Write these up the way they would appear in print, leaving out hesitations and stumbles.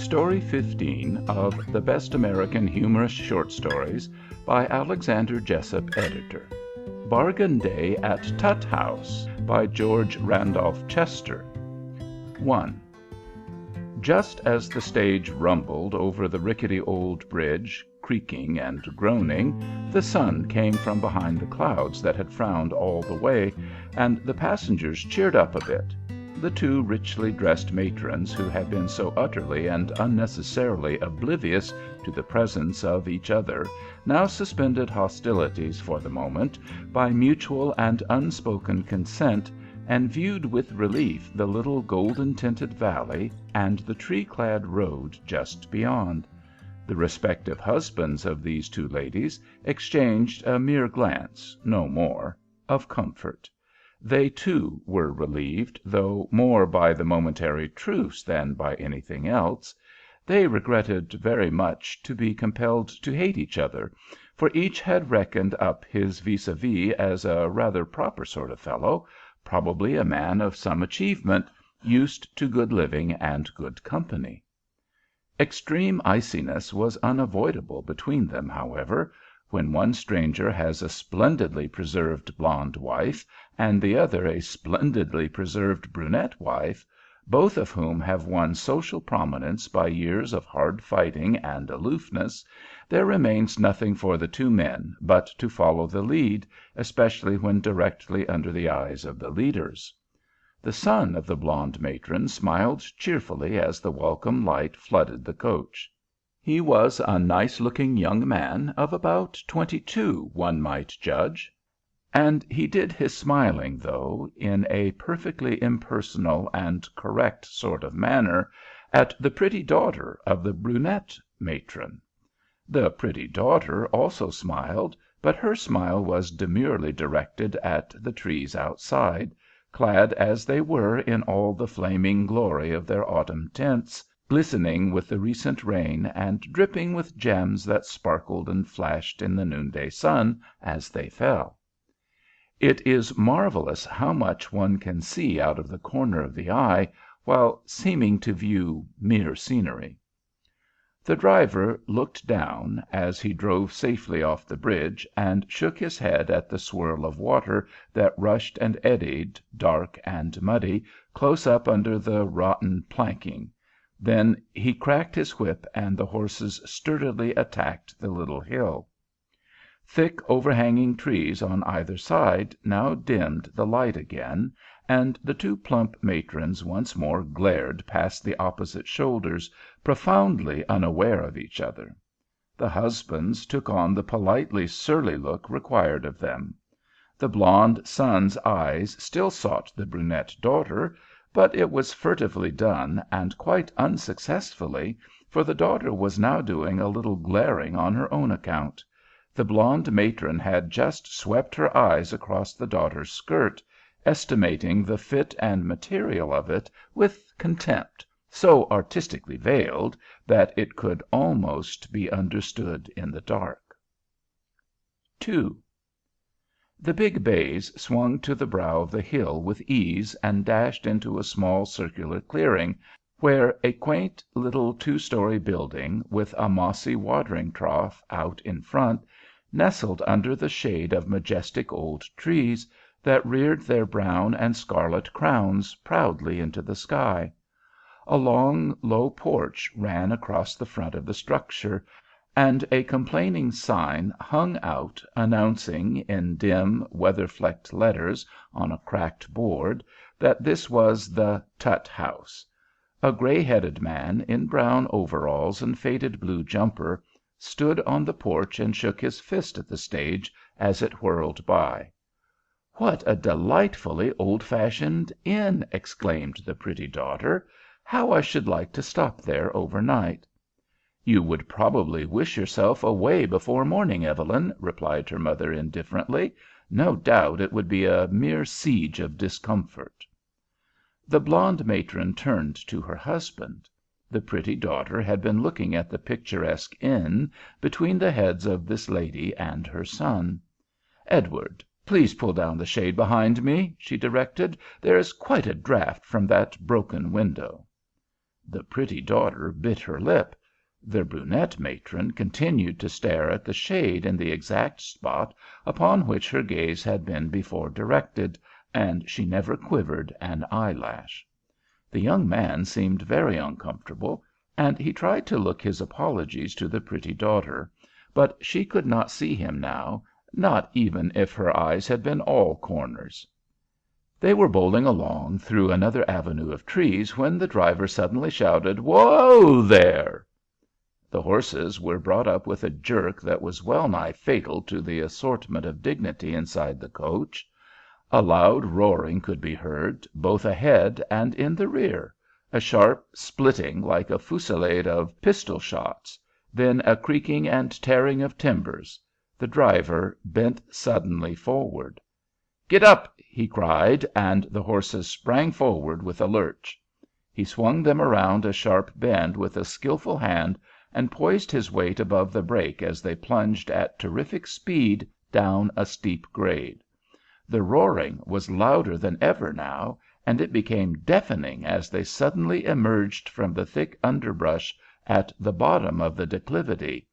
Story 15 of the Best American Humorous Short Stories by Alexander Jessup, Editor. Bargain Day at Tutt House by George Randolph Chester. 1. Just as the stage rumbled over the rickety old bridge, creaking and groaning, the sun came from behind the clouds that had frowned all the way, and the passengers cheered up a bit. The two richly dressed matrons who had been so utterly and unnecessarily oblivious to the presence of each other now suspended hostilities for the moment by mutual and unspoken consent, and viewed with relief the little golden-tinted valley and the tree-clad road just beyond. The respective husbands of these two ladies exchanged a mere glance, no more, of comfort. They, too, were relieved, though more by the momentary truce than by anything else. They regretted very much to be compelled to hate each other, for each had reckoned up his vis-a-vis as a rather proper sort of fellow, probably a man of some achievement, used to good living and good company. Extreme iciness was unavoidable between them, however. When one stranger has a splendidly preserved blonde wife, and the other a splendidly preserved brunette wife, both of whom have won social prominence by years of hard fighting and aloofness, there remains nothing for the two men but to follow the lead, especially when directly under the eyes of the leaders. The son of the blonde matron smiled cheerfully as the welcome light flooded the coach. He was a nice-looking young man of about 22, one might judge, and he did his smiling, though, in a perfectly impersonal and correct sort of manner, at the pretty daughter of the brunette matron. The pretty daughter also smiled, but her smile was demurely directed at the trees outside, clad as they were in all the flaming glory of their autumn tints, glistening with the recent rain and dripping with gems that sparkled and flashed in the noonday sun as they fell. It is marvelous how much one can see out of the corner of the eye while seeming to view mere scenery. The driver looked down as he drove safely off the bridge, and shook his head at the swirl of water that rushed and eddied, dark and muddy, close up under the rotten planking. Then he cracked his whip, and the horses sturdily attacked the little hill. Thick overhanging trees on either side now dimmed the light again, and the two plump matrons once more glared past the opposite shoulders, profoundly unaware of each other. The husbands took on the politely surly look required of them. The blonde son's eyes still sought the brunette daughter, but it was furtively done, and quite unsuccessfully, for the daughter was now doing a little glaring on her own account. The blonde matron had just swept her eyes across the daughter's skirt, estimating the fit and material of it with contempt, so artistically veiled that it could almost be understood in the dark. 2. The big bays swung to the brow of the hill with ease and dashed into a small circular clearing, where a quaint little two-story building, with a mossy watering trough out in front, nestled under the shade of majestic old trees that reared their brown and scarlet crowns proudly into the sky. A long, low porch ran across the front of the structure, and a complaining sign hung out announcing, in dim, weather-flecked letters on a cracked board, that this was the Tutt House. A gray-headed man, in brown overalls and faded blue jumper, stood on the porch and shook his fist at the stage as it whirled by. "What a delightfully old-fashioned inn!" exclaimed the pretty daughter. "How I should like to stop there overnight." "You would probably wish yourself away before morning, Evelyn," replied her mother indifferently. "No doubt it would be a mere siege of discomfort." The blonde matron turned to her husband. The pretty daughter had been looking at the picturesque inn between the heads of this lady and her son. "Edward, please pull down the shade behind me," she directed. "There is quite a draught from that broken window." The pretty daughter bit her lip. The brunette matron continued to stare at the shade in the exact spot upon which her gaze had been before directed, and she never quivered an eyelash. The young man seemed very uncomfortable, and he tried to look his apologies to the pretty daughter, but she could not see him now, not even if her eyes had been all corners. They were bowling along through another avenue of trees when the driver suddenly shouted, "Whoa, there!" The horses were brought up with a jerk that was well nigh fatal to the assortment of dignity inside the coach. A loud roaring could be heard, both ahead and in the rear, a sharp splitting like a fusillade of pistol shots, then a creaking and tearing of timbers. The driver bent suddenly forward. "Get up!" he cried, and the horses sprang forward with a lurch. He swung them around a sharp bend with a skillful hand, and poised his weight above the brake as they plunged at terrific speed down a steep grade. The roaring was louder than ever now, and it became deafening as they suddenly emerged from the thick underbrush at the bottom of the declivity.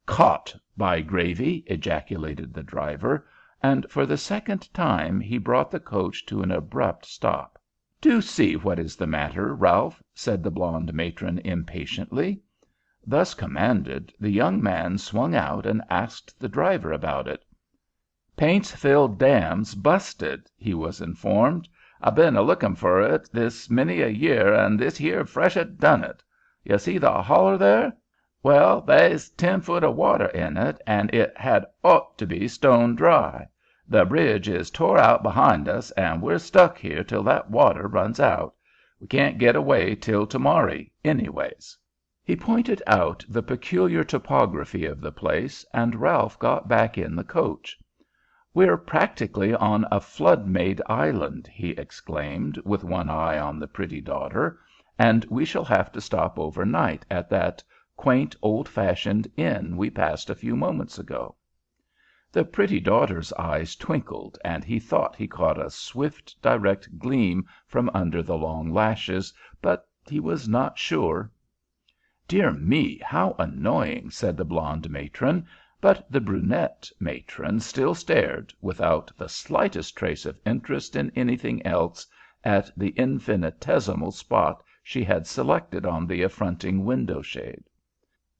"Caught, by gravy!" ejaculated the driver, and for the second time he brought the coach to an abrupt stop. "Do see what is the matter, Ralph," said the blonde matron impatiently. Thus commanded, the young man swung out and asked the driver about it. "Paintsville Dam's busted," he was informed. "I've been a-looking for it this many a year, and this here freshet done it. You see the holler there? Well, they's 10 foot of water in it, and it had ought to be stone dry. The bridge is tore out behind us, and we're stuck here till that water runs out. We can't get away till to-morry, anyways." He pointed out the peculiar topography of the place, and Ralph got back in the coach. "We're practically on a flood-made island," he exclaimed, with one eye on the pretty daughter, "and we shall have to stop overnight at that quaint, old-fashioned inn we passed a few moments ago." The pretty daughter's eyes twinkled, and he thought he caught a swift, direct gleam from under the long lashes, but he was not sure. "Dear me, how annoying!" said the blonde matron, but the brunette matron still stared, without the slightest trace of interest in anything else, at the infinitesimal spot she had selected on the affronting window-shade.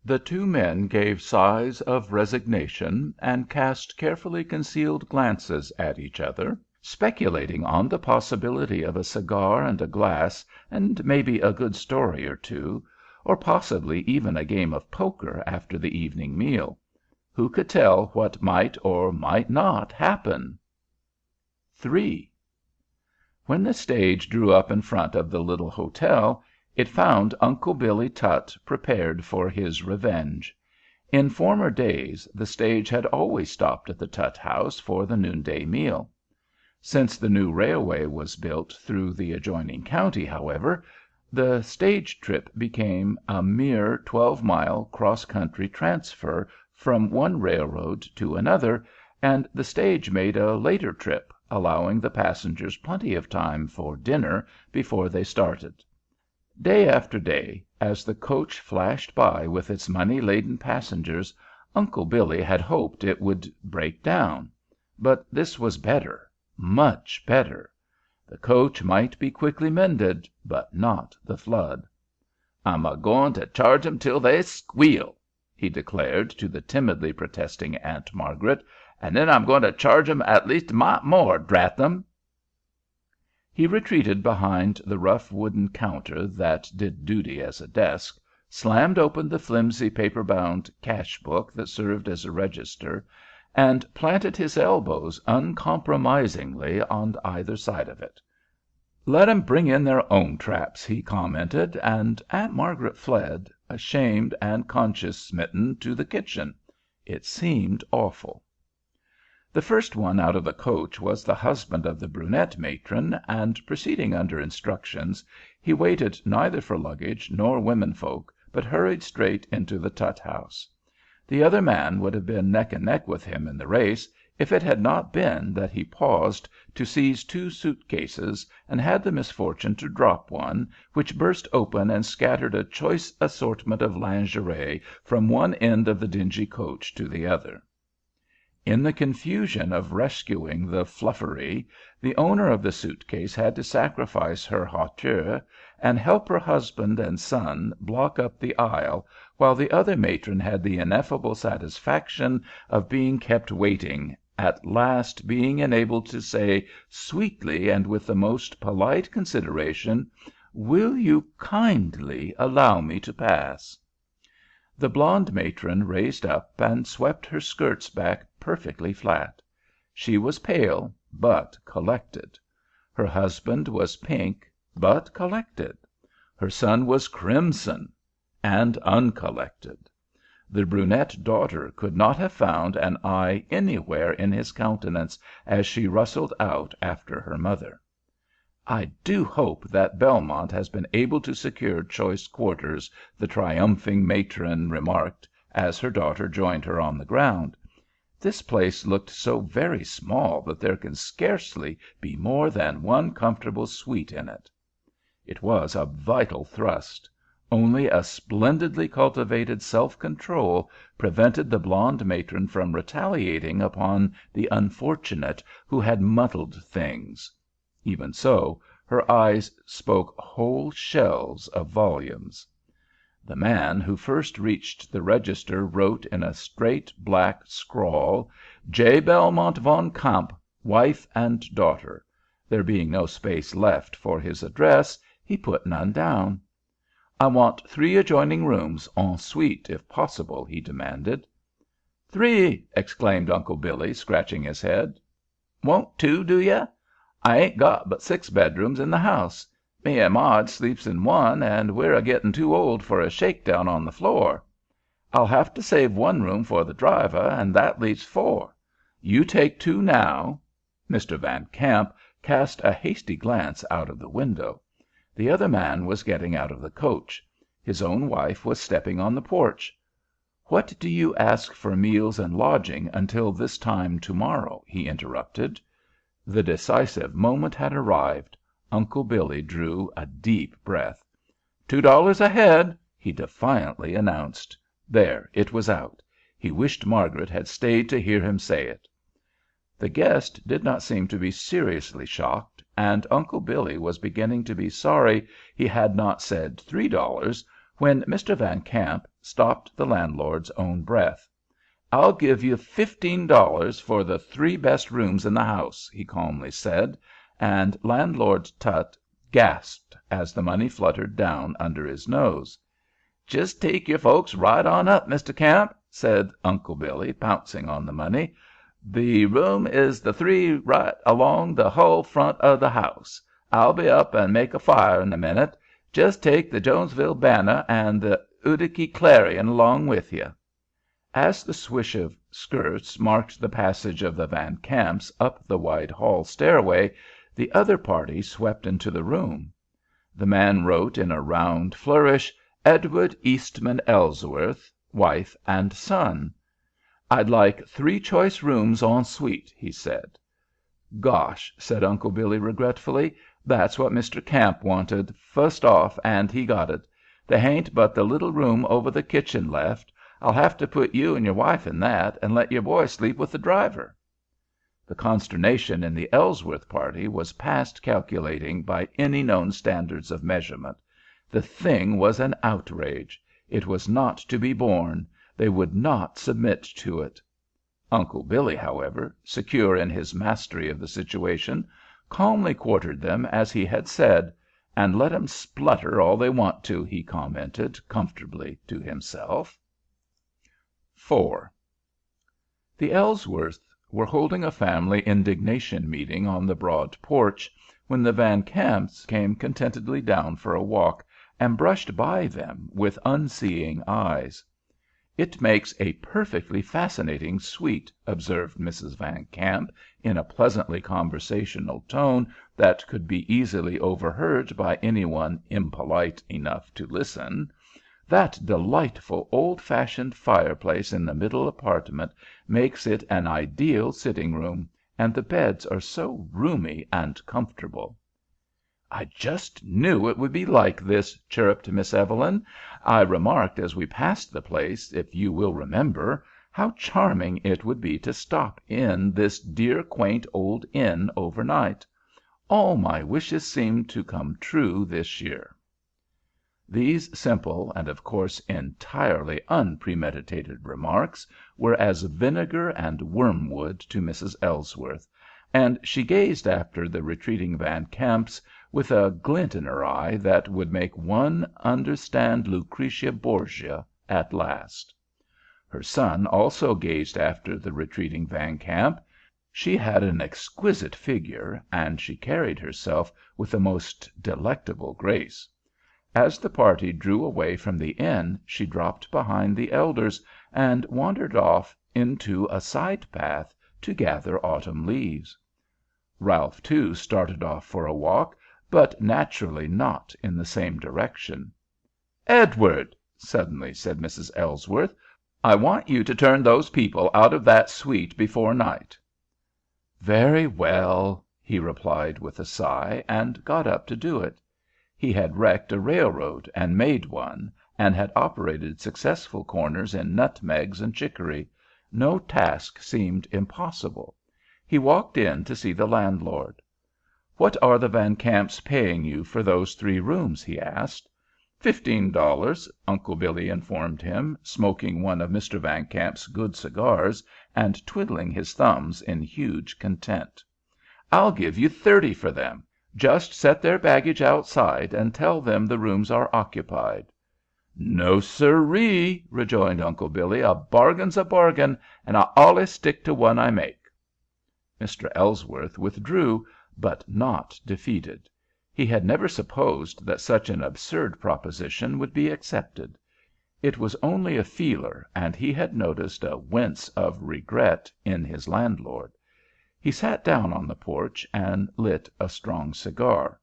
The two men gave sighs of resignation and cast carefully concealed glances at each other, speculating on the possibility of a cigar and a glass, and maybe a good story or two, or possibly even a game of poker after the evening meal. Who could tell what might or might not happen? 3. When the stage drew up in front of the little hotel, it found Uncle Billy Tutt prepared for his revenge. In former days the stage had always stopped at the Tutt House for the noonday meal. Since the new railway was built through the adjoining county, however, the stage trip became a mere 12-mile cross-country transfer from one railroad to another, and the stage made a later trip, allowing the passengers plenty of time for dinner before they started. Day after day, as the coach flashed by with its money-laden passengers, Uncle Billy had hoped it would break down. But this was better, much better. The coach might be quickly mended, but not the flood. "I'm a-goin' to charge 'em till they squeal," he declared to the timidly protesting Aunt Margaret, "and then I'm going to charge 'em at least a mite more, drat them." He retreated behind the rough wooden counter that did duty as a desk, slammed open the flimsy paper-bound cash book that served as a register, and planted his elbows uncompromisingly on either side of it. "Let 'em bring in their own traps," he commented, and Aunt Margaret fled, ashamed and conscience-smitten, to the kitchen. It seemed awful. The first one out of the coach was the husband of the brunette matron, and, proceeding under instructions, he waited neither for luggage nor womenfolk, but hurried straight into the Tutt House. The other man would have been neck and neck with him in the race if it had not been that he paused to seize two suit-cases and had the misfortune to drop one, which burst open and scattered a choice assortment of lingerie from one end of the dingy coach to the other. In the confusion of rescuing the fluffery, the owner of the suit-case had to sacrifice her hauteur and help her husband and son block up the aisle, while the other matron had the ineffable satisfaction of being kept waiting, at last being enabled to say, sweetly and with the most polite consideration, "Will you kindly allow me to pass?" The blonde matron raised up and swept her skirts back perfectly flat. She was pale, but collected. Her husband was pink, but collected. Her son was crimson, and uncollected. The brunette daughter could not have found an eye anywhere in his countenance as she rustled out after her mother. "I do hope that Belmont has been able to secure choice quarters," the triumphing matron remarked, as her daughter joined her on the ground. "This place looked so very small that there can scarcely be more than one comfortable suite in it." It was a vital thrust. Only a splendidly cultivated self-control prevented the blonde matron from retaliating upon the unfortunate who had muddled things. Even so, her eyes spoke whole shelves of volumes. The man who first reached the register wrote in a straight black scrawl, "J. Belmont von Kamp, wife and daughter." There being no space left for his address, he put none down. "I want 3 adjoining rooms, en suite, if possible," he demanded. "3!" exclaimed Uncle Billy, scratching his head. "Want 2, do ye? I ain't got but 6 bedrooms in the house. Me and Marge sleeps in one, and we're a getting too old for a shakedown on the floor. I'll have to save 1 room for the driver, and that leaves 4. You take 2 now." Mr. Van Kamp cast a hasty glance out of the window. The other man was getting out of the coach. His own wife was stepping on the porch. "What do you ask for meals and lodging until this time to morrow?" he interrupted. The decisive moment had arrived. Uncle Billy drew a deep breath. "$2 a head," he defiantly announced. There, it was out. He wished Margaret had stayed to hear him say it. The guest did not seem to be seriously shocked, and Uncle Billy was beginning to be sorry he had not said $3, when Mr. Van Kamp stopped the landlord's own breath. "I'll give you $15 for the 3 best rooms in the house," he calmly said, and Landlord Tutt gasped as the money fluttered down under his nose. "Jist take your folks right on up, Mr. Kamp," said Uncle Billy, pouncing on the money. "The room is the 3 right along the hull front of the house. I'll be up and make a fire in a minute. Jist take the Jonesville Banner and the Utica Clarion along with you." As the swish of skirts marked the passage of the Van Kamps up the wide hall stairway, the other party swept into the room. The man wrote in a round flourish, "Edward Eastman Ellsworth, wife and son." "I'd like 3 choice rooms en suite," he said. "Gosh," said Uncle Billy, regretfully, "that's what Mr. Kamp wanted, fust off, and he got it. There hain't but the little room over the kitchen left. I'll have to put you and your wife in that, and let your boy sleep with the driver." The consternation in the Ellsworth party was past calculating by any known standards of measurement. The thing was an outrage. It was not to be borne. They would not submit to it. Uncle Billy, however, secure in his mastery of the situation, calmly quartered them as he had said, "And let 'em splutter all they want to," he commented comfortably to himself. 4. The Ellsworths were holding a family indignation meeting on the broad porch when the Van Kamps came contentedly down for a walk, and brushed by them with unseeing eyes. "It makes a perfectly fascinating suite," observed Mrs. Van Kamp, in a pleasantly conversational tone that could be easily overheard by any one impolite enough to listen. That delightful old-fashioned fireplace in the middle apartment makes it an ideal sitting room, and the beds are so roomy and comfortable." "I just knew it would be like this," chirruped Miss Evelyn. "I remarked as we passed the place, if you will remember, how charming it would be to stop in this dear, quaint old inn overnight. All my wishes seem to come true this year." These simple and, of course, entirely unpremeditated remarks were as vinegar and wormwood to Mrs. Ellsworth, and she gazed after the retreating Van Kamps with a glint in her eye that would make one understand Lucretia Borgia at last. Her son also gazed after the retreating Van Kamp. She had an exquisite figure, and she carried herself with the most delectable grace. As the party drew away from the inn, she dropped behind the elders and wandered off into a side path to gather autumn leaves. Ralph, too, started off for a walk, but naturally not in the same direction. "Edward," suddenly said Mrs. Ellsworth, "I want you to turn those people out of that suite before night." "Very well," he replied with a sigh, and got up to do it. He had wrecked a railroad and made one, and had operated successful corners in nutmegs and chicory. No task seemed impossible. He walked in to see the landlord. "What are the Van Kamps paying you for those 3 rooms?" he asked. "$15," Uncle Billy informed him, smoking one of Mr. Van Kamp's good cigars and twiddling his thumbs in huge content. "I'll give you 30 for them. Just set their baggage outside and tell them the rooms are occupied." "No, sir—ree!" rejoined Uncle Billy. "A bargain's a bargain, and I allus stick to one I make." Mr. Ellsworth withdrew, but not defeated. He had never supposed that such an absurd proposition would be accepted. It was only a feeler, and he had noticed a wince of regret in his landlord. He sat down on the porch and lit a strong cigar.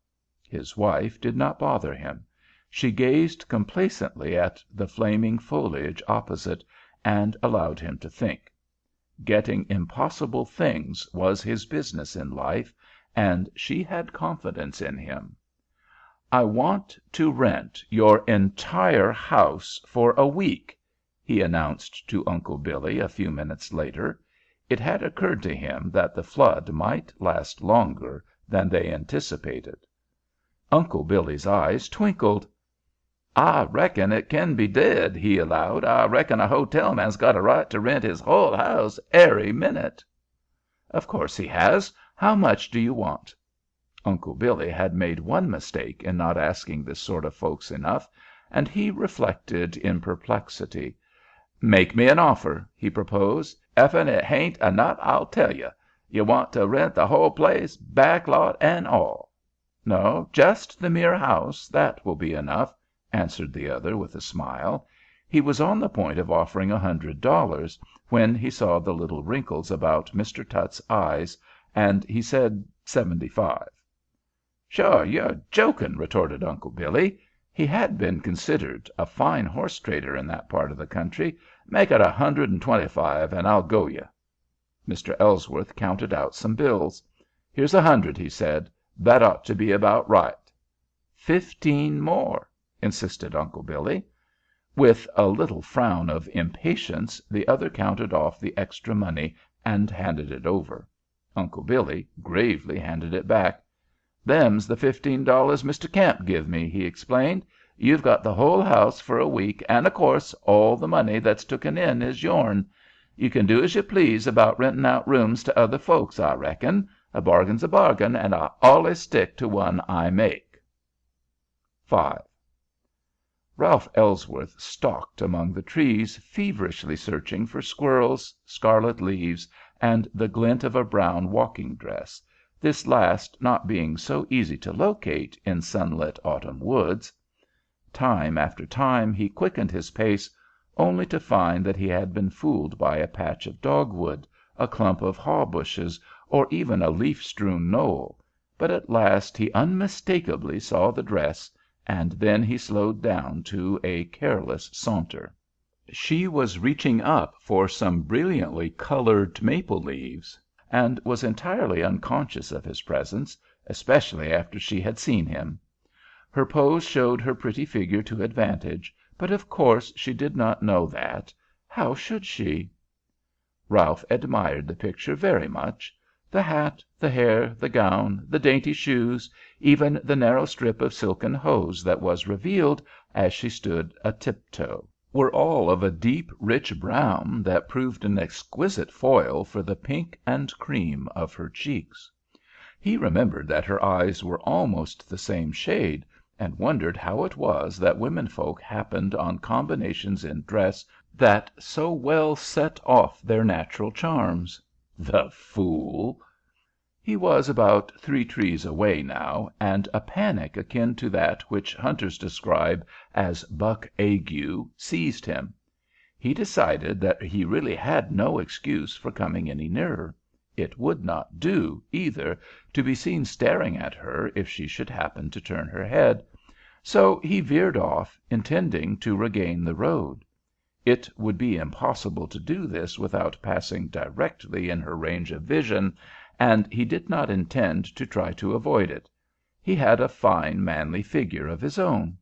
His wife did not bother him. She gazed complacently at the flaming foliage opposite, and allowed him to think. Getting impossible things was his business in life, and she had confidence in him. "I want to rent your entire house for a week," he announced to Uncle Billy a few minutes later. It had occurred to him that the flood might last longer than they anticipated. Uncle Billy's eyes twinkled. "I reckon it kin be did," he allowed. "I reckon a hotel man's got a right to rent his hull house airy minute." "Of course he has. How much do you want?" Uncle Billy had made one mistake in not asking this sort of folks enough, and he reflected in perplexity. "Make me an offer," he proposed. "Effen it hain't enough, I'll tell you. You want to rent the whole place, back lot and all." "No, just the mere house. That will be enough," answered the other with a smile. He was on the point of offering $100, when he saw the little wrinkles about Mr. Tutt's eyes, and he said 75. "Sure, you're joking," retorted Uncle Billy. He had been considered a fine horse trader in that part of the country. "Make it 125, and I'll go you." Mr. Ellsworth counted out some bills. "Here's 100," he said. "That ought to be about right." "15 more," insisted Uncle Billy. With a little frown of impatience, the other counted off the extra money and handed it over. Uncle Billy gravely handed it back. "Them's the $15 Mr. Kamp give me," he explained. "You've got the whole house for a week, and, of course, all the money that's tooken in is yourn. You can do as you please about renting out rooms to other folks, I reckon. A bargain's a bargain, and I allus stick to one I make." 5. Ralph Ellsworth stalked among the trees, feverishly searching for squirrels, scarlet leaves, and the glint of a brown walking dress, this last not being so easy to locate in sunlit autumn woods. Time after time he quickened his pace, only to find that he had been fooled by a patch of dogwood, a clump of haw bushes, or even a leaf-strewn knoll, but at last he unmistakably saw the dress, and then he slowed down to a careless saunter. She was reaching up for some brilliantly colored maple leaves, and was entirely unconscious of his presence, especially after she had seen him. Her pose showed her pretty figure to advantage, but of course she did not know that. How should she? Ralph admired the picture very much. The hat, the hair, the gown, the dainty shoes, even the narrow strip of silken hose that was revealed as she stood a tiptoe, were all of a deep, rich brown that proved an exquisite foil for the pink and cream of her cheeks. He remembered that her eyes were almost the same shade, and wondered how it was that womenfolk happened on combinations in dress that so well set off their natural charms. The fool! He was about 3 trees away now, and a panic akin to that which hunters describe as buck ague seized him. He decided that he really had no excuse for coming any nearer. It would not do, either, to be seen staring at her if she should happen to turn her head, so he veered off, intending to regain the road. It would be impossible to do this without passing directly in her range of vision, and he did not intend to try to avoid it. He had a fine, manly figure of his own.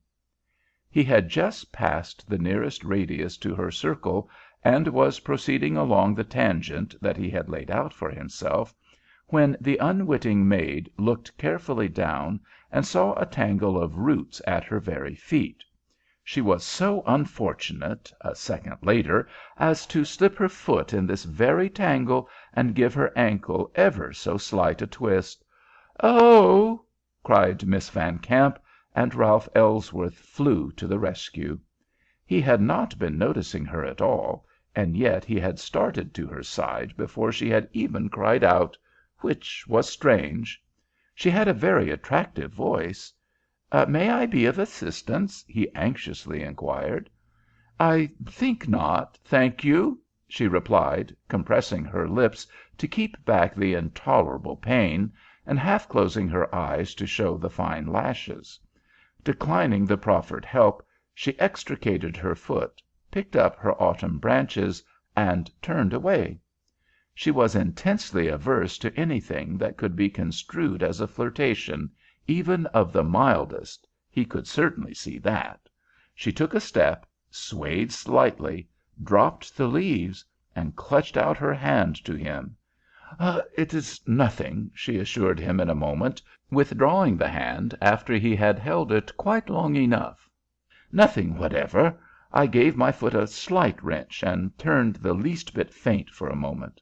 He had just passed the nearest radius to her circle, and was proceeding along the tangent that he had laid out for himself, when the unwitting maid looked carefully down and saw a tangle of roots at her very feet. She was so unfortunate, a second later, as to slip her foot in this very tangle and give her ankle ever so slight a twist. "Oh!" cried Miss Van Kamp, and Ralph Ellsworth flew to the rescue. He had not been noticing her at all, and yet he had started to her side before she had even cried out, which was strange. She had a very attractive voice. "May I be of assistance?" he anxiously inquired. "I think not, thank you," she replied, compressing her lips to keep back the intolerable pain, and half closing her eyes to show the fine lashes. Declining the proffered help, she extricated her foot, picked up her autumn branches, and turned away. She was intensely averse to anything that could be construed as a flirtation, even of the mildest. He could certainly see that. She took a step, swayed slightly, dropped the leaves, and clutched out her hand to him. "It is nothing," she assured him in a moment, withdrawing the hand after he had held it quite long enough. "Nothing whatever. I gave my foot a slight wrench, and turned the least bit faint for a moment."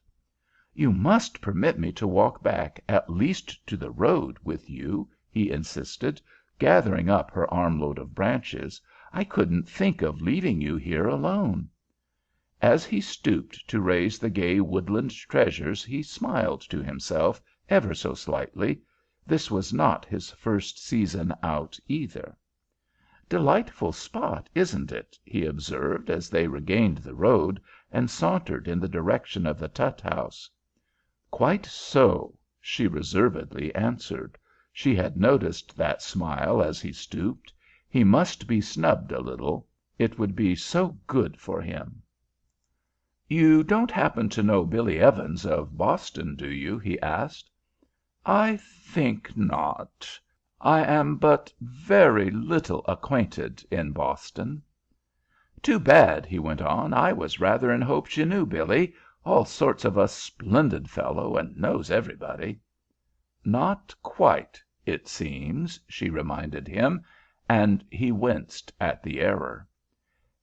"You must permit me to walk back at least to the road with you," he insisted, gathering up her armload of branches. "I couldn't think of leaving you here alone." As he stooped to raise the gay woodland treasures he smiled to himself ever so slightly. This was not his first season out, either. "Delightful spot, isn't it?" he observed as they regained the road and sauntered in the direction of the Tutt House. "Quite so," she reservedly answered. She had noticed that smile as he stooped. He must be snubbed a little. It would be so good for him. "You don't happen to know Billy Evans of Boston, do you?" he asked. "I think not. I am but very little acquainted in Boston." "Too bad," he went on. "I was rather in hopes you knew Billy. All sorts of a splendid fellow, and knows everybody." "Not quite, it seems," she reminded him, and he winced at the error.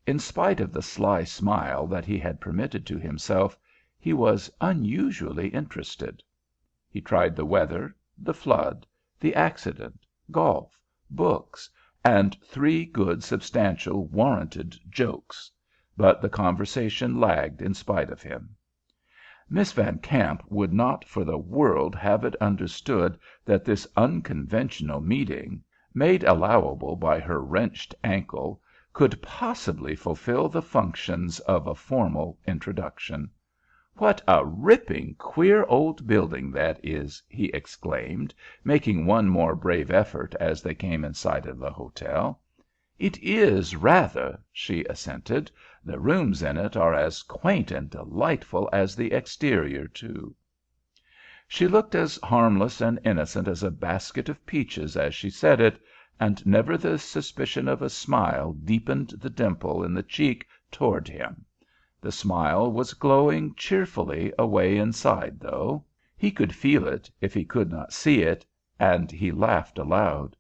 In spite of the sly smile that he had permitted to himself, he was unusually interested. He tried the weather, the flood, the accident, golf, books, and 3 good, substantial, warranted jokes, but the conversation lagged in spite of him. Miss Van Kamp would not for the world have it understood that this unconventional meeting, made allowable by her wrenched ankle, could possibly fulfill the functions of a formal introduction. "What a ripping, queer old building that is!" he exclaimed, making one more brave effort as they came in sight of the hotel. "It is, rather," she assented. "The rooms in it are as quaint and delightful as the exterior, too." She looked as harmless and innocent as a basket of peaches as she said it, and never the suspicion of a smile deepened the dimple in the cheek toward him. The smile was glowing cheerfully away inside, though. He could feel it, if he could not see it, and he laughed aloud.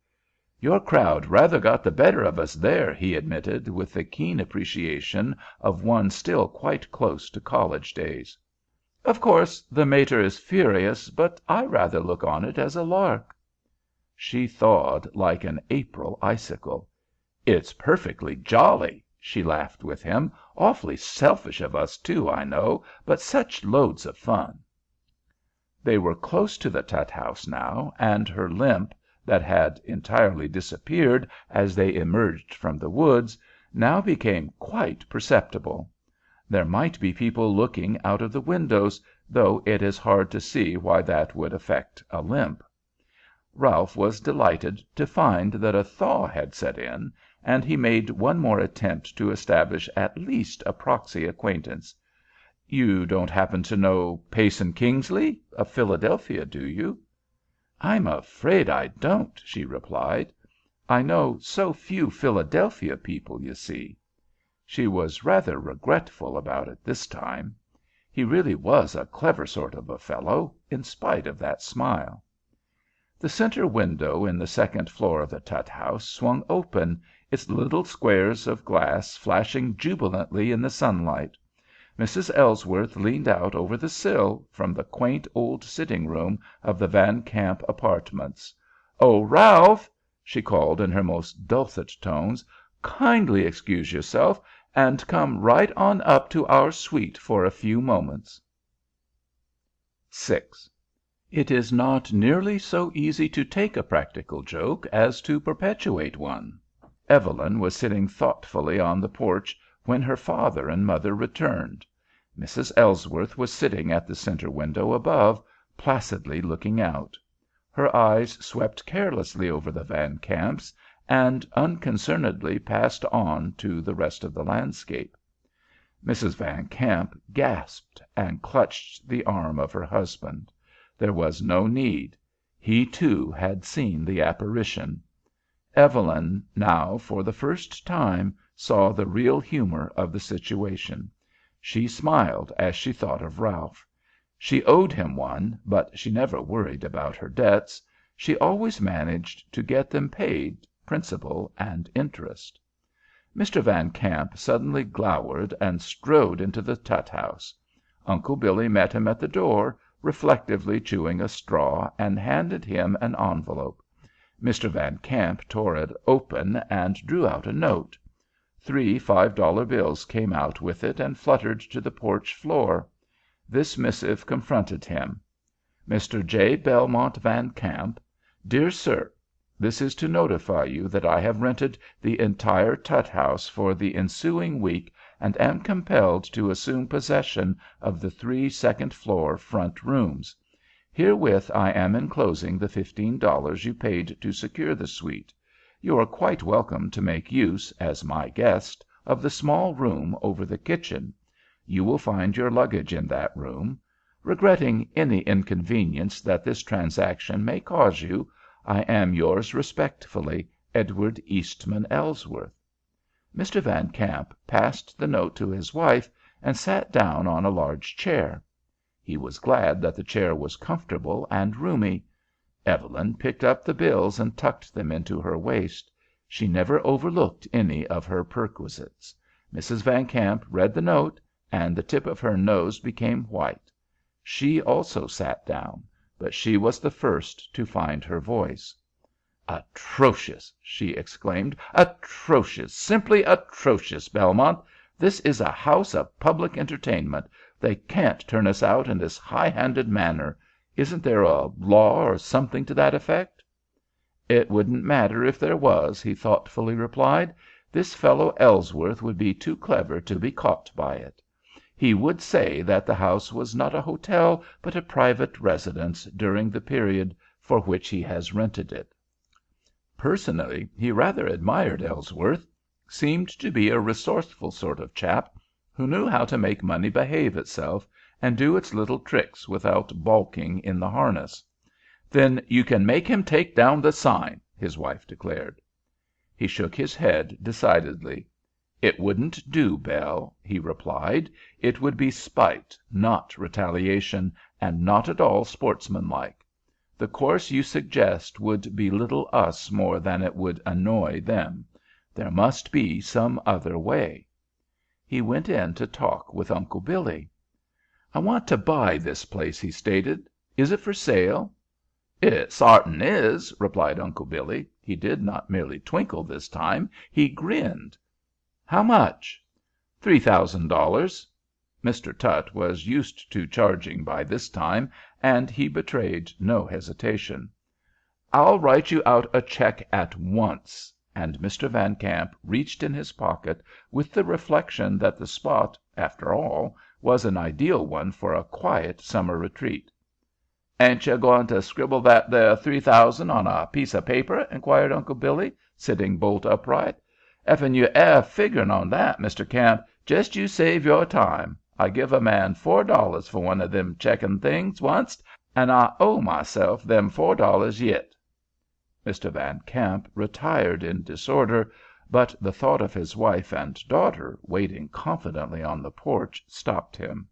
"Your crowd rather got the better of us there," he admitted, with the keen appreciation of one still quite close to college days. "Of course, the mater is furious, but I rather look on it as a lark." She thawed like an April icicle. "It's perfectly jolly," she laughed with him. "Awfully selfish of us, too, I know, but such loads of fun." They were close to the Tutt House now, and her limp, that had entirely disappeared as they emerged from the woods, now became quite perceptible. There might be people looking out of the windows, though it is hard to see why that would affect a limp. Ralph was delighted to find that a thaw had set in, and he made one more attempt to establish at least a proxy acquaintance. "You don't happen to know Payson Kingsley, of Philadelphia, do you?" "I'm afraid I don't," she replied. "I know so few Philadelphia people, you see." She was rather regretful about it this time. He really was a clever sort of a fellow, in spite of that smile. The center window in the second floor of the Tutt House swung open, its little squares of glass flashing jubilantly in the sunlight. Mrs. Ellsworth leaned out over the sill, from the quaint old sitting room of the Van Kamp apartments. "Oh, Ralph!" she called in her most dulcet tones, "kindly excuse yourself, and come right on up to our suite for a few moments." VI. It is not nearly so easy to take a practical joke as to perpetuate one. Evelyn was sitting thoughtfully on the porch when her father and mother returned. Mrs. Ellsworth was sitting at the center window above, placidly looking out. Her eyes swept carelessly over the Van Kamps and unconcernedly passed on to the rest of the landscape. Mrs. Van Kamp gasped and clutched the arm of her husband. There was no need. He, too, had seen the apparition. Evelyn now, for the first time, saw the real humor of the situation. She smiled as she thought of Ralph. She owed him one, but she never worried about her debts. She always managed to get them paid, principal and interest. Mr. Van Kamp suddenly glowered and strode into the Tutt House. Uncle Billy met him at the door, reflectively chewing a straw, and handed him an envelope. Mr. Van Kamp tore it open and drew out a note. 3 $5 bills came out with it and fluttered to the porch floor. This missive confronted him. Mr. J. Belmont Van Kamp, Dear Sir, this is to notify you that I have rented the entire Tutt House for the ensuing week and am compelled to assume possession of the 3 second-floor front rooms. Herewith I am enclosing the $15 you paid to secure the suite. You are quite welcome to make use, as my guest, of the small room over the kitchen. You will find your luggage in that room. Regretting any inconvenience that this transaction may cause you, I am yours respectfully, Edward Eastman Ellsworth. Mr. Van Kamp passed the note to his wife and sat down on a large chair. He was glad that the chair was comfortable and roomy. Evelyn picked up the bills and tucked them into her waist. She never overlooked any of her perquisites. Mrs. Van Kamp read the note, and the tip of her nose became white. She also sat down, but she was the first to find her voice. "Atrocious!" she exclaimed. "Atrocious! Simply atrocious, Belmont! This is a house of public entertainment. They can't turn us out in this high-handed manner. Isn't there a law or something to that effect?" "It wouldn't matter if there was," he thoughtfully replied. "This fellow Ellsworth would be too clever to be caught by it. He would say that the house was not a hotel, but a private residence during the period for which he has rented it. Personally, he rather admired Ellsworth. Seemed to be a resourceful sort of chap who knew how to make money behave itself and do its little tricks without balking in the harness. "Then you can make him take down the sign," his wife declared. He shook his head decidedly. "It wouldn't do, Belle," he replied. "It would be spite, not retaliation, and not at all sportsmanlike. The course you suggest would belittle us more than it would annoy them. There must be some other way." He went in to talk with Uncle Billy. "I want to buy this place," he stated. "Is it for sale?" "It sartin is," replied Uncle Billy. He did not merely twinkle this time, he grinned. "How much?" "$3,000." Mr. Tutt was used to charging by this time, and he betrayed no hesitation. "I'll write you out a check at once." And Mr. Van Kamp reached in his pocket with the reflection that the spot, after all, was an ideal one for a quiet summer retreat. "Ain't you going to scribble that there 3,000 on a piece of paper?" inquired Uncle Billy, sitting bolt upright. "Effen you air figuring on that, Mr. Kamp, jest you save your time. I give a man $4 for one of them checkin' things onct, and I owe myself them $4 yit." Mr. Van Kamp retired in disorder, but the thought of his wife and daughter waiting confidently on the porch stopped him.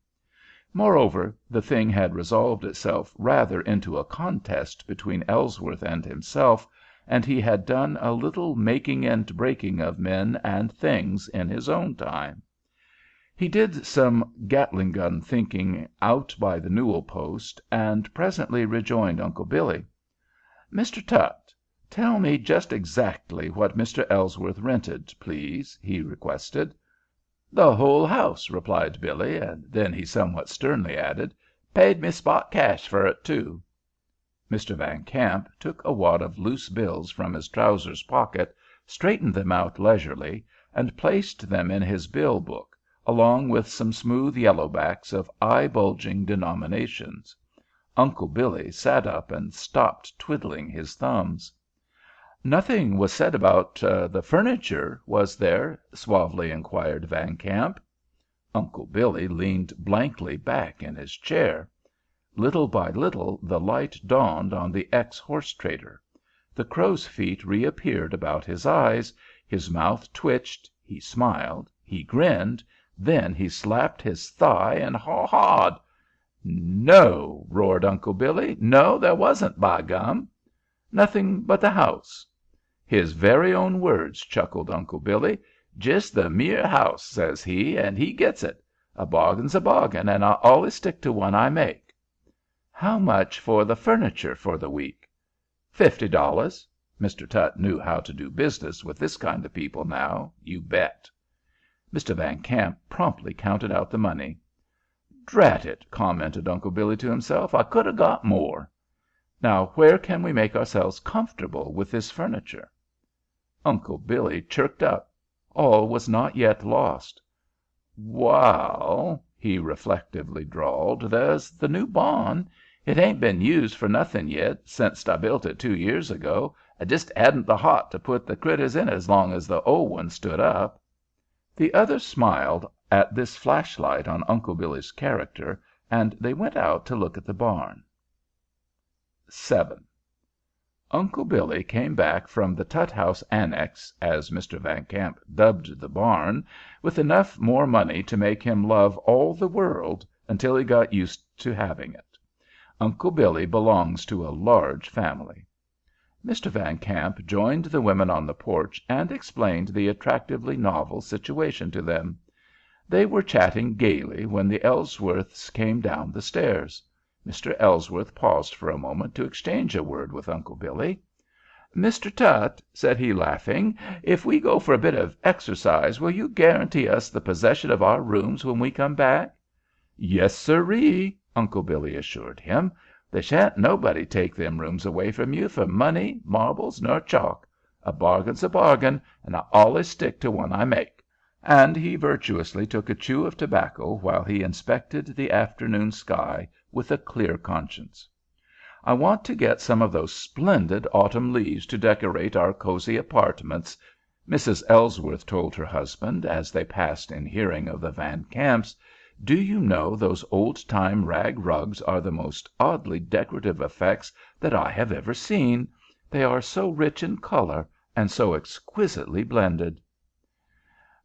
Moreover, the thing had resolved itself rather into a contest between Ellsworth and himself, and he had done a little making and breaking of men and things in his own time. He did some Gatling gun thinking out by the newel post, and presently rejoined Uncle Billy. "Mr. Tutt, tell me just exactly what Mr. Ellsworth rented, please," he requested. "The whole house," replied Billy, and then he somewhat sternly added, "paid me spot cash fer it, too." Mr. Van Kamp took a wad of loose bills from his trousers pocket, straightened them out leisurely, and placed them in his bill book, along with some smooth yellowbacks of eye-bulging denominations. Uncle Billy sat up and stopped twiddling his thumbs. "Nothing was said about the furniture, was there?" suavely inquired Van Kamp. Uncle Billy leaned blankly back in his chair. Little by little the light dawned on the ex-horse trader. The crow's feet reappeared about his eyes, his mouth twitched, he smiled, he grinned, then he slapped his thigh and haw-hawed. "No!" roared Uncle Billy. "No, there wasn't, by gum!" "Nothing but the house?" "His very own words," chuckled Uncle Billy. "Jist the mere house, says he, and he gets it. A bargain's a bargain, and I always stick to one I make." "How much for the furniture for the week?" $50. Mr. Tutt knew how to do business with this kind of people now, you bet. Mr. Van Kamp promptly counted out the money. "Drat it," commented Uncle Billy to himself, "I could have got more. Now where can we make ourselves comfortable with this furniture?" Uncle Billy chirked up. All was not yet lost. "Wall," he reflectively drawled, "there's the new barn. It ain't been used for nothing yit, senct I built it 2 years ago. I jist hadn't the heart to put the critters in it as long as the old one stood up." The other smiled at this flashlight on Uncle Billy's character, and they went out to look at the barn. 7. Uncle Billy came back from the Tutt House Annex, as Mr. Van Kamp dubbed the barn, with enough more money to make him love all the world until he got used to having it. Uncle Billy belongs to a large family. Mr. Van Kamp joined the women on the porch and explained the attractively novel situation to them. They were chatting gaily when the Ellsworths came down the stairs. Mr. Ellsworth paused for a moment to exchange a word with Uncle Billy. "Mr. Tutt," said he, laughing, "if we go for a bit of exercise, will you guarantee us the possession of our rooms when we come back?" "Yes, sirree," Uncle Billy assured him. "They shan't nobody take them rooms away from you for money, marbles, nor chalk. A bargain's a bargain, and I allus stick to one I make. And he virtuously took a chew of tobacco while he inspected the afternoon sky with a clear conscience. "I want to get some of those splendid autumn leaves to decorate our cozy apartments," Mrs. Ellsworth told her husband, as they passed in hearing of the Van Kamps. "Do you know those old-time rag rugs are the most oddly decorative effects that I have ever seen? They are so rich in color and so exquisitely blended."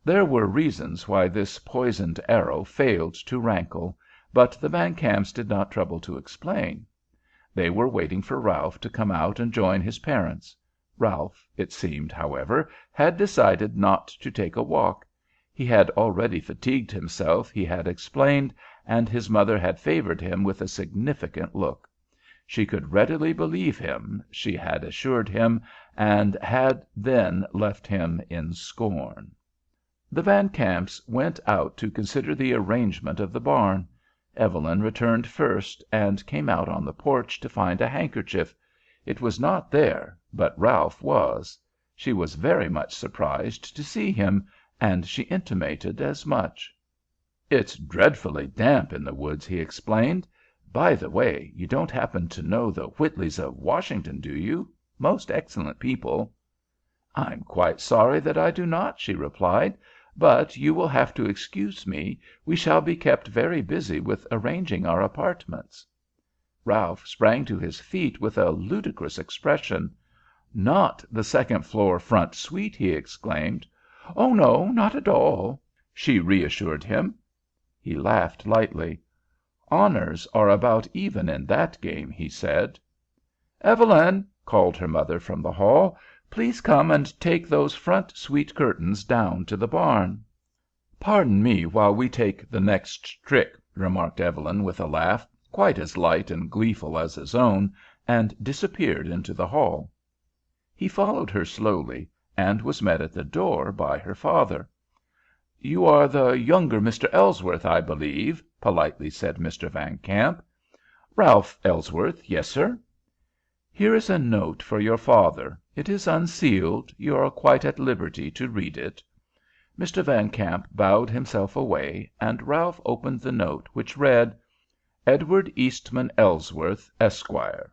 There were reasons why this poisoned arrow failed to rankle, but the Van Kamps did not trouble to explain. They were waiting for Ralph to come out and join his parents. Ralph, it seemed, however, had decided not to take a walk. He had already fatigued himself, he had explained, and his mother had favored him with a significant look. She could readily believe him, she had assured him, and had then left him in scorn. The Van Kamps went out to consider the arrangement of the barn. Evelyn returned first, and came out on the porch to find a handkerchief. It was not there, but Ralph was. She was very much surprised to see him, and she intimated as much. "It's dreadfully damp in the woods," he explained. "By the way, you don't happen to know the Whitleys of Washington, do you? Most excellent people." "I'm quite sorry that I do not," she replied. "But you will have to excuse me. We shall be kept very busy with arranging our apartments." Ralph sprang to his feet with a ludicrous expression. "Not the second floor front suite!" he exclaimed. "Oh, no, not at all," she reassured him. He laughed lightly. "Honors are about even in that game," he said. "Evelyn," called her mother from the hall, "please come and take those front suite curtains down to the barn." "Pardon me while we take the next trick," remarked Evelyn with a laugh, quite as light and gleeful as his own, and disappeared into the hall. He followed her slowly, and was met at the door by her father. "You are the younger Mr. Ellsworth, I believe," politely said Mr. Van Kamp. "Ralph Ellsworth, yes, sir." "Here is a note for your father. It is unsealed. You are quite at liberty to read it." Mr. Van Kamp bowed himself away, and Ralph opened the note, which read: "Edward Eastman Ellsworth, Esquire.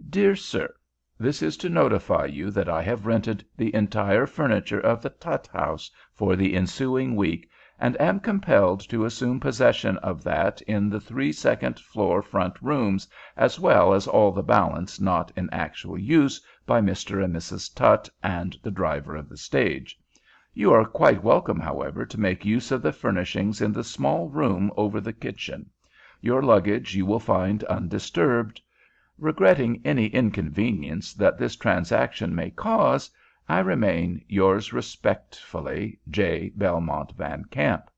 "Dear Sir, this is to notify you that I have rented the entire furniture of the Tutt House for the ensuing week, and am compelled to assume possession of that in the 3 second-floor front rooms, as well as all the balance not in actual use by Mr. and Mrs. Tutt and the driver of the stage. You are quite welcome, however, to make use of the furnishings in the small room over the kitchen. Your luggage you will find undisturbed. Regretting any inconvenience that this transaction may cause, I remain, yours respectfully, J. Belmont Van Kamp."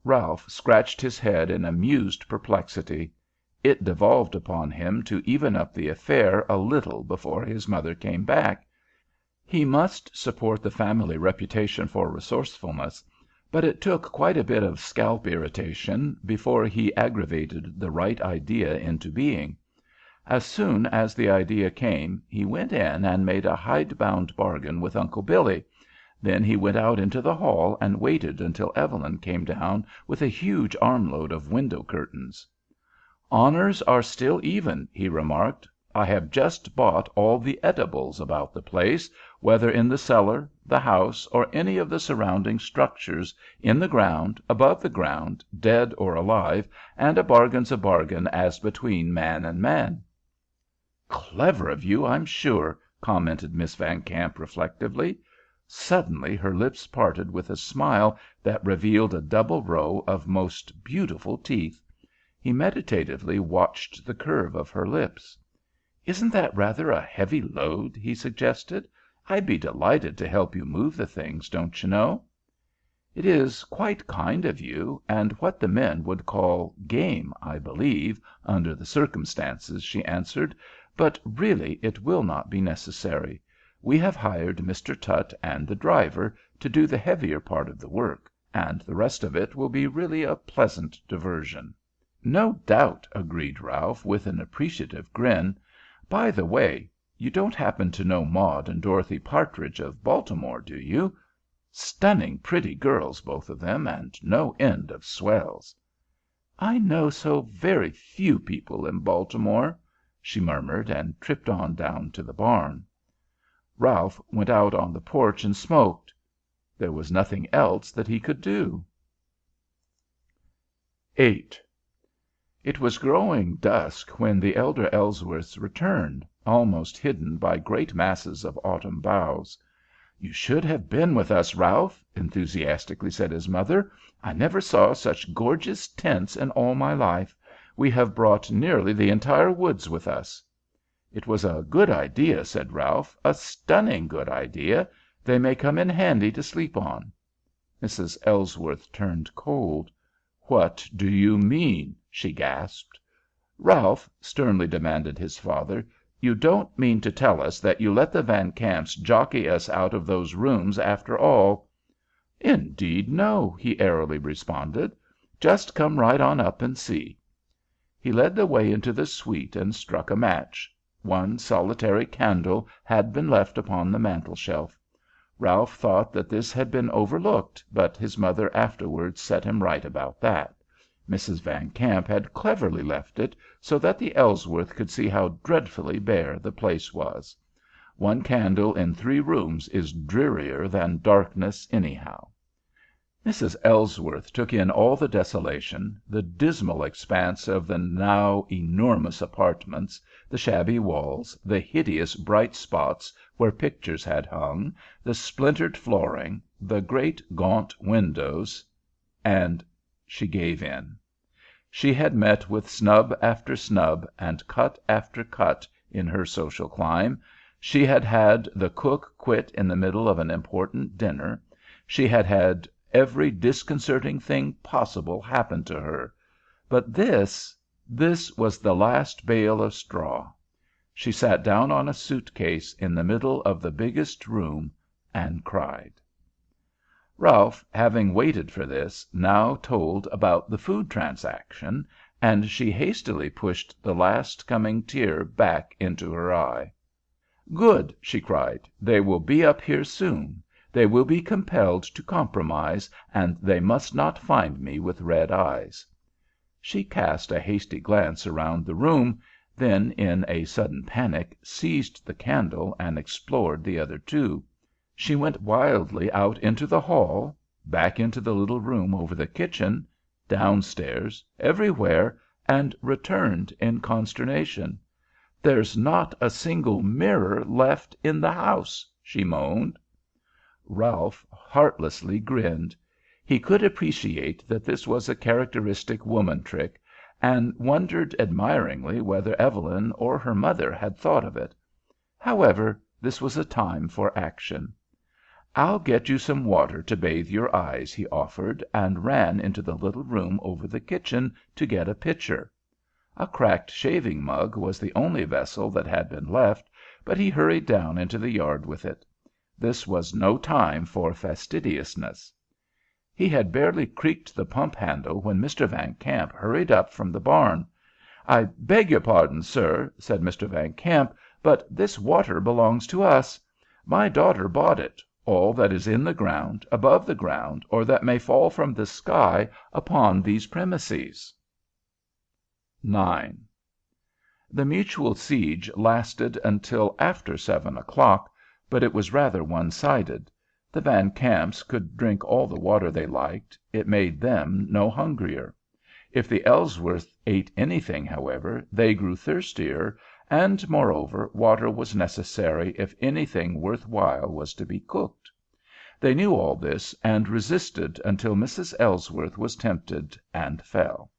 Ralph scratched his head in amused perplexity. It devolved upon him to even up the affair a little before his mother came back. He must support the family reputation for resourcefulness, but it took quite a bit of scalp irritation before he aggravated the right idea into being. As soon as the idea came, he went in and made a hide-bound bargain with Uncle Billy. Then he went out into the hall and waited until Evelyn came down with a huge armload of window curtains. "Honors are still even," he remarked. "I have just bought all the edibles about the place, whether in the cellar, the house, or any of the surrounding structures, in the ground, above the ground, dead or alive, and a bargain's a bargain as between man and man." "Clever of you, I'm sure," commented Miss Van Kamp reflectively. Suddenly her lips parted with a smile that revealed a double row of most beautiful teeth. He meditatively watched the curve of her lips. "Isn't that rather a heavy load?" he suggested. "I'd be delighted to help you move the things, don't you know." "It is quite kind of you, and what the men would call game, I believe, under the circumstances," she answered. "But really it will not be necessary. We have hired Mr. Tutt and the driver to do the heavier part of the work, and the rest of it will be really a pleasant diversion." "No doubt," agreed Ralph, with an appreciative grin. "By the way, you don't happen to know Maud and Dorothy Partridge of Baltimore, do you?" Stunning pretty girls, both of them, and no end of swells. "I know so very few people in Baltimore," she murmured, and tripped on down to the barn. Ralph went out on the porch and smoked. There was nothing else that he could do. 8. It was growing dusk when the elder Ellsworths returned, almost hidden by great masses of autumn boughs. "You should have been with us, Ralph," enthusiastically said his mother. "I never saw such gorgeous tints in all my life. We have brought nearly the entire woods with us." "It was a good idea," said Ralph, "a stunning good idea. They may come in handy to sleep on." Mrs. Ellsworth turned cold. "What do you mean?" she gasped. "Ralph," sternly demanded his father, "you don't mean to tell us that you let the Van Kamps jockey us out of those rooms after all?" "Indeed, no," he airily responded. "Just come right on up and see." He led the way into the suite and struck a match. One solitary candle had been left upon the mantel shelf. Ralph thought that this had been overlooked, but his mother afterwards set him right about that. Mrs. Van Kamp had cleverly left it so that the Ellsworth could see how dreadfully bare the place was. One candle in 3 rooms is drearier than darkness anyhow. Mrs. Ellsworth took in all the desolation, the dismal expanse of the now enormous apartments, the shabby walls, the hideous bright spots where pictures had hung, the splintered flooring, the great gaunt windows, and she gave in. She had met with snub after snub and cut after cut in her social climb. She had had the cook quit in the middle of an important dinner. She had had every disconcerting thing possible happen to her. But this was the last bale of straw. She sat down on a suitcase in the middle of the biggest room and cried. Ralph, having waited for this, now told about the food transaction, and she hastily pushed the last coming tear back into her eye. "Good!" she cried. "They will be up here soon. They will be compelled to compromise, and they must not find me with red eyes." She cast a hasty glance around the room, then, in a sudden panic, seized the candle and explored the other 2. She went wildly out into the hall, back into the little room over the kitchen, downstairs, everywhere, and returned in consternation. "There's not a single mirror left in the house," she moaned. Ralph heartlessly grinned. He could appreciate that this was a characteristic woman trick, and wondered admiringly whether Evelyn or her mother had thought of it. However, this was a time for action. "I'll get you some water to bathe your eyes," he offered, and ran into the little room over the kitchen to get a pitcher. A cracked shaving mug was the only vessel that had been left, but he hurried down into the yard with it. This was no time for fastidiousness. He had barely creaked the pump handle when Mr. Van Kamp hurried up from the barn. "I beg your pardon, sir," said Mr. Van Kamp, "but this water belongs to us. My daughter bought it, all that is in the ground, above the ground, or that may fall from the sky upon these premises." 9. The mutual siege lasted until after 7 o'clock, but it was rather one-sided. The Van Kamps could drink all the water they liked. It made them no hungrier. If the Ellsworths ate anything, however, they grew thirstier, and, moreover, water was necessary if anything worth while was to be cooked. They knew all this, and resisted until Mrs. Ellsworth was tempted and fell.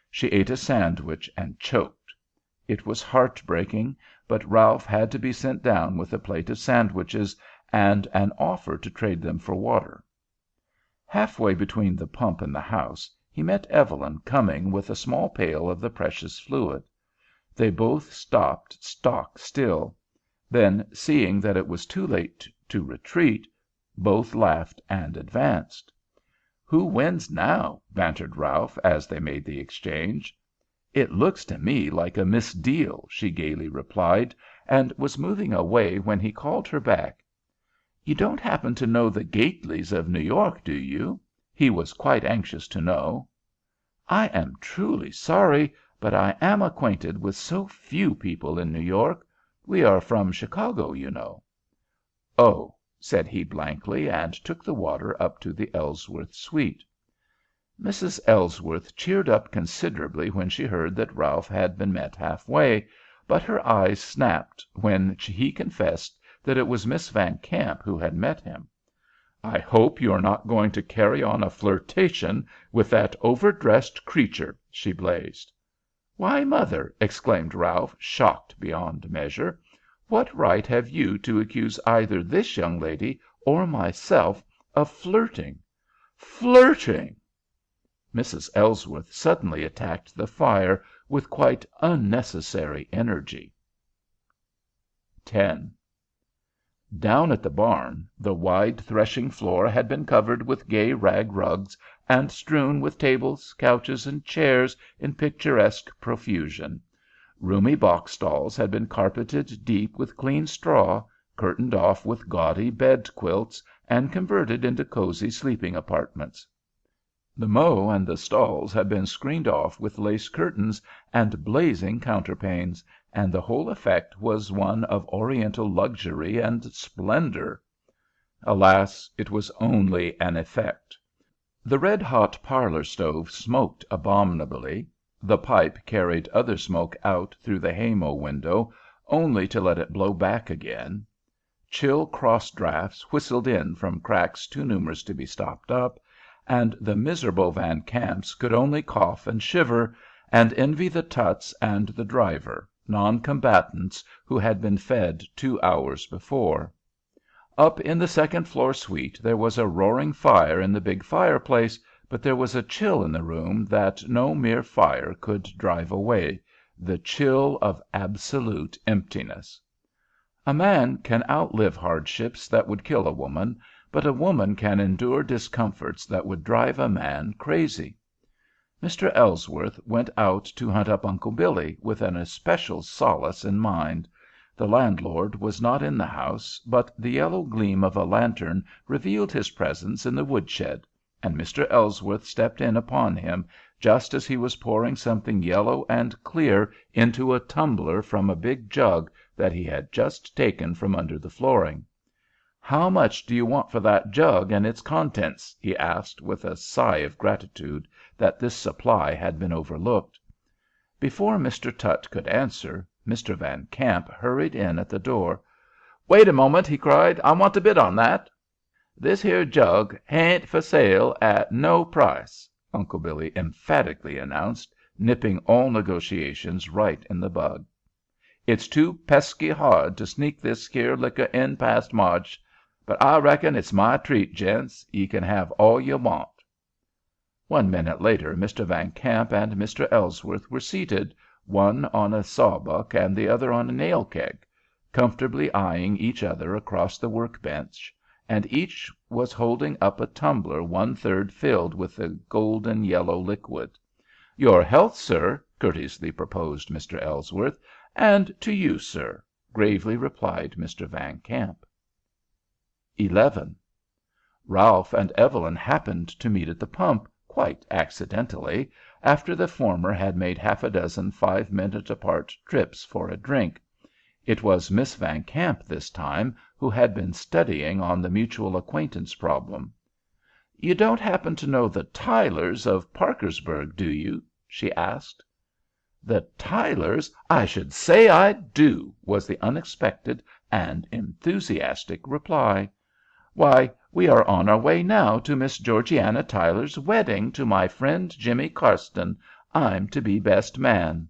She ate a sandwich and choked. It was heart-breaking, but Ralph had to be sent down with a plate of sandwiches and an offer to trade them for water. Halfway between the pump and the house, he met Evelyn coming with a small pail of the precious fluid. They both stopped stock still. Then, seeing that it was too late to retreat, both laughed and advanced. "Who wins now?" bantered Ralph as they made the exchange. "It looks to me like a misdeal," she gaily replied, and was moving away when he called her back. You don't happen to know the Gately's of New York, do you?" he was quite anxious to know. "I am truly sorry, but I am acquainted with so few people in New York. We are from Chicago, you know." "Oh," said he blankly, and took the water up to the Ellsworth suite. Mrs. Ellsworth cheered up considerably when she heard that Ralph had been met halfway, but her eyes snapped when he confessed that it was Miss Van Kamp who had met him. "I hope you are not going to carry on a flirtation with that overdressed creature," she blazed. "Why, mother," exclaimed Ralph, shocked beyond measure, "what right have you to accuse either this young lady or myself of flirting?" "Flirting!" Mrs. Ellsworth suddenly attacked the fire with quite unnecessary energy. 10. Down at the barn, the wide threshing floor had been covered with gay rag rugs and strewn with tables, couches, and chairs in picturesque profusion. Roomy box stalls had been carpeted deep with clean straw, curtained off with gaudy bed quilts, and converted into cozy sleeping apartments. The mow and the stalls had been screened off with lace curtains and blazing counterpanes, and the whole effect was one of Oriental luxury and splendor. Alas, it was only an effect. The red-hot parlor stove smoked abominably. The pipe carried other smoke out through the haymow window, only to let it blow back again. Chill cross draughts whistled in from cracks too numerous to be stopped up, and the miserable Van Kamps could only cough and shiver, and envy the Tutts and the driver, non-combatants who had been fed 2 hours before. Up in the second-floor suite there was a roaring fire in the big fireplace, but there was a chill in the room that no mere fire could drive away, the chill of absolute emptiness. A man can outlive hardships that would kill a woman, but a woman can endure discomforts that would drive a man crazy. Mr. Ellsworth went out to hunt up Uncle Billy with an especial solace in mind. The landlord was not in the house, but the yellow gleam of a lantern revealed his presence in the woodshed, and Mr. Ellsworth stepped in upon him just as he was pouring something yellow and clear into a tumbler from a big jug that he had just taken from under the flooring. "How much do you want for that jug and its contents?" he asked, with a sigh of gratitude that this supply had been overlooked. Before Mr. Tutt could answer, Mr. Van Kamp hurried in at the door. "Wait a moment," he cried. "I want to bid on that." "This here jug hain't for sale at no price," Uncle Billy emphatically announced, nipping all negotiations right in the bud. "It's too pesky hard to sneak this here liquor in past March, but I reckon it's my treat, gents. Ye can have all ye want." 1 minute later Mr. Van Kamp and Mr. Ellsworth were seated, one on a sawbuck and the other on a nail keg, comfortably eyeing each other across the work-bench, and each was holding up a tumbler 1/3 filled with the golden yellow liquid. "Your health, sir," courteously proposed Mr. Ellsworth. "And to you, sir," gravely replied Mr. Van Kamp. 11. Ralph and Evelyn happened to meet at the pump, quite accidentally, after the former had made half a dozen 5-minute apart trips for a drink. It was Miss Van Kamp this time, who had been studying on the mutual acquaintance problem. "You don't happen to know the Tylers of Parkersburg, do you?" she asked. "The Tylers? I should say I do!" was the unexpected and enthusiastic reply. "Why, we are on our way now to Miss Georgiana Tyler's wedding to my friend Jimmy Carston. I'm to be best man."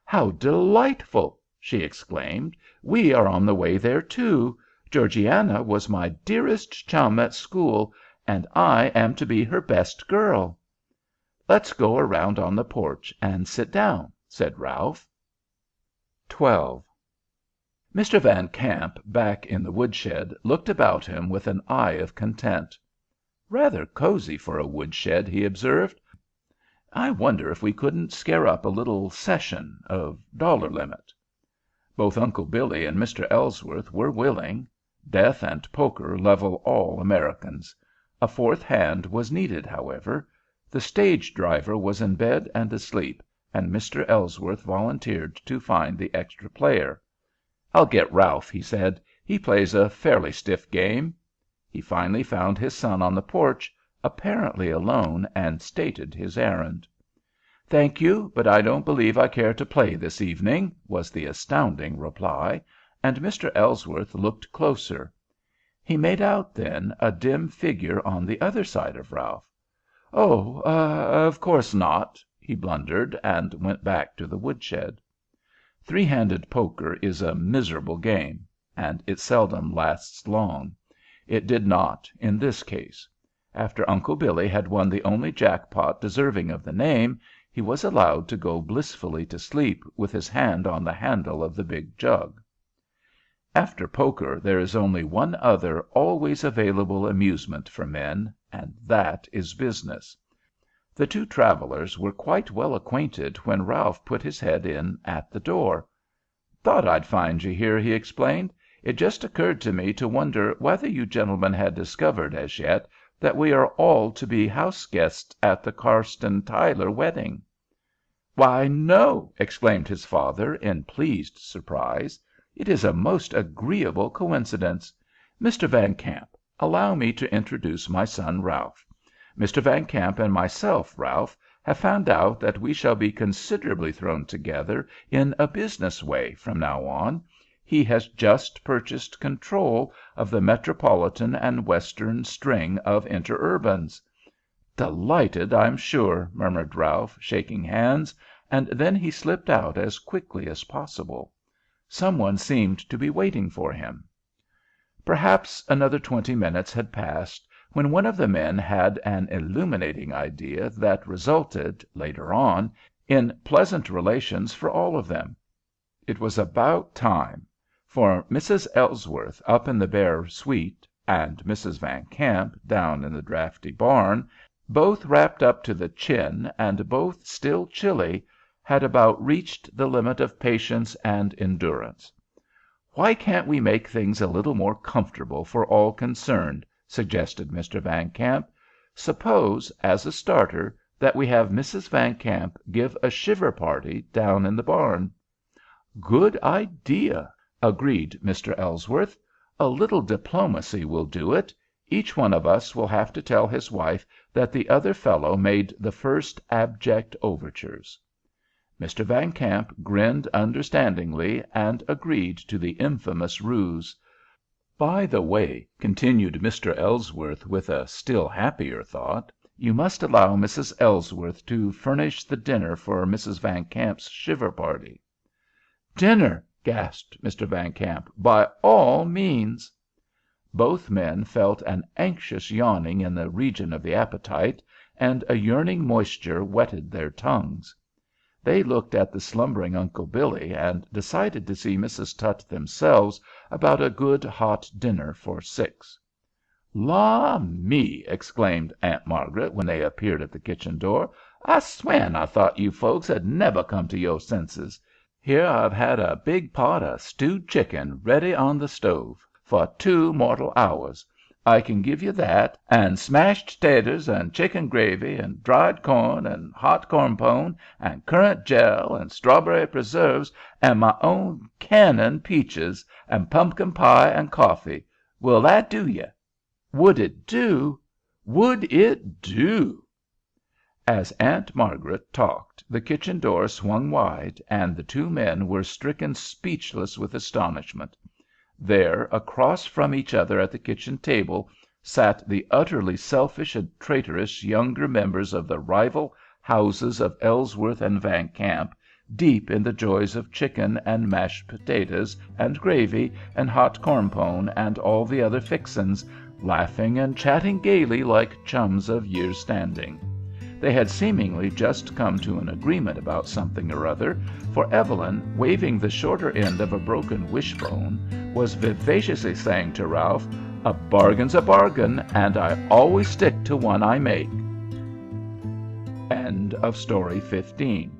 "How delightful!" she exclaimed. "We are on the way there, too. Georgiana was my dearest chum at school, and I am to be her best girl." "Let's go around on the porch and sit down," said Ralph. 12. Mr. Van Kamp, back in the woodshed, looked about him with an eye of content. "Rather cozy for a woodshed," he observed. "I wonder if we couldn't scare up a little session of dollar limit." Both Uncle Billy and Mr. Ellsworth were willing. Death and poker level all Americans. A fourth hand was needed, however. The stage driver was in bed and asleep, and Mr. Ellsworth volunteered to find the extra player. "I'll get Ralph," he said. "He plays a fairly stiff game." He finally found his son on the porch, apparently alone, and stated his errand. "Thank you, but I don't believe I care to play this evening," was the astounding reply, and Mr. Ellsworth looked closer. He made out, then, a dim figure on the other side of Ralph. "Oh, of course not," he blundered, and went back to the woodshed. Three-handed poker is a miserable game, and it seldom lasts long. It did not in this case. After Uncle Billy had won the only jackpot deserving of the name, he was allowed to go blissfully to sleep with his hand on the handle of the big jug. After poker there is only one other always available amusement for men, and that is business. The two travelers were quite well acquainted when Ralph put his head in at the door. "Thought I'd find you here," he explained. "It just occurred to me to wonder whether you gentlemen had discovered as yet that we are all to be house guests at the Carston Tyler wedding." "Why, no!" exclaimed his father, in pleased surprise. "It is a most agreeable coincidence. Mr. Van Kamp, allow me to introduce my son Ralph. Mr. Van Kamp and myself, Ralph, have found out that we shall be considerably thrown together in a business way from now on. He has just purchased control of the Metropolitan and Western string of interurbans." "Delighted, I'm sure," murmured Ralph, shaking hands, and then he slipped out as quickly as possible. Some one seemed to be waiting for him. Perhaps another 20 minutes had passed when one of the men had an illuminating idea that resulted, later on, in pleasant relations for all of them. It was about time, for Mrs. Ellsworth up in the bare suite, and Mrs. Van Kamp down in the draughty barn, both wrapped up to the chin and both still chilly, had about reached the limit of patience and endurance. "Why can't we make things a little more comfortable for all concerned?" suggested Mr. Van Kamp. "Suppose, as a starter, that we have Mrs. Van Kamp give a shiver party down in the barn." "Good idea," agreed Mr. Ellsworth. "A little diplomacy will do it. Each one of us will have to tell his wife that the other fellow made the first abject overtures." Mr. Van Kamp grinned understandingly and agreed to the infamous ruse. "By the way," continued Mr. Ellsworth with a still happier thought, "you must allow Mrs. Ellsworth to furnish the dinner for Mrs. Van Kamp's shiver party." "Dinner!" gasped Mr. Van Kamp. "By all means." Both men felt an anxious yawning in the region of the appetite, and a yearning moisture wetted their tongues. They looked at the slumbering Uncle Billy and decided to see Mrs. Tutt themselves about a good hot dinner for 6. "Law me!" exclaimed Aunt Margaret when they appeared at the kitchen door. "I swan I thought you folks had never come to your senses. Here I've had a big pot of stewed chicken ready on the stove for 2 mortal hours. I can give you that, and smashed taters, and chicken gravy, and dried corn, and hot corn pone, and currant jell, and strawberry preserves, and my own cannon peaches, and pumpkin pie, and coffee. Will that do ye?" Would it do? Would it do? As Aunt Margaret talked, the kitchen door swung wide, and the two men were stricken speechless with astonishment. There, across from each other at the kitchen table, sat the utterly selfish and traitorous younger members of the rival houses of Ellsworth and Van Kamp, deep in the joys of chicken and mashed potatoes and gravy and hot corn pone and all the other fixins, laughing and chatting gaily like chums of years' standing. They had seemingly just come to an agreement about something or other, for Evelyn, waving the shorter end of a broken wishbone, was vivaciously saying to Ralph, "A bargain's a bargain, and I always stick to one I make." End of Story 15.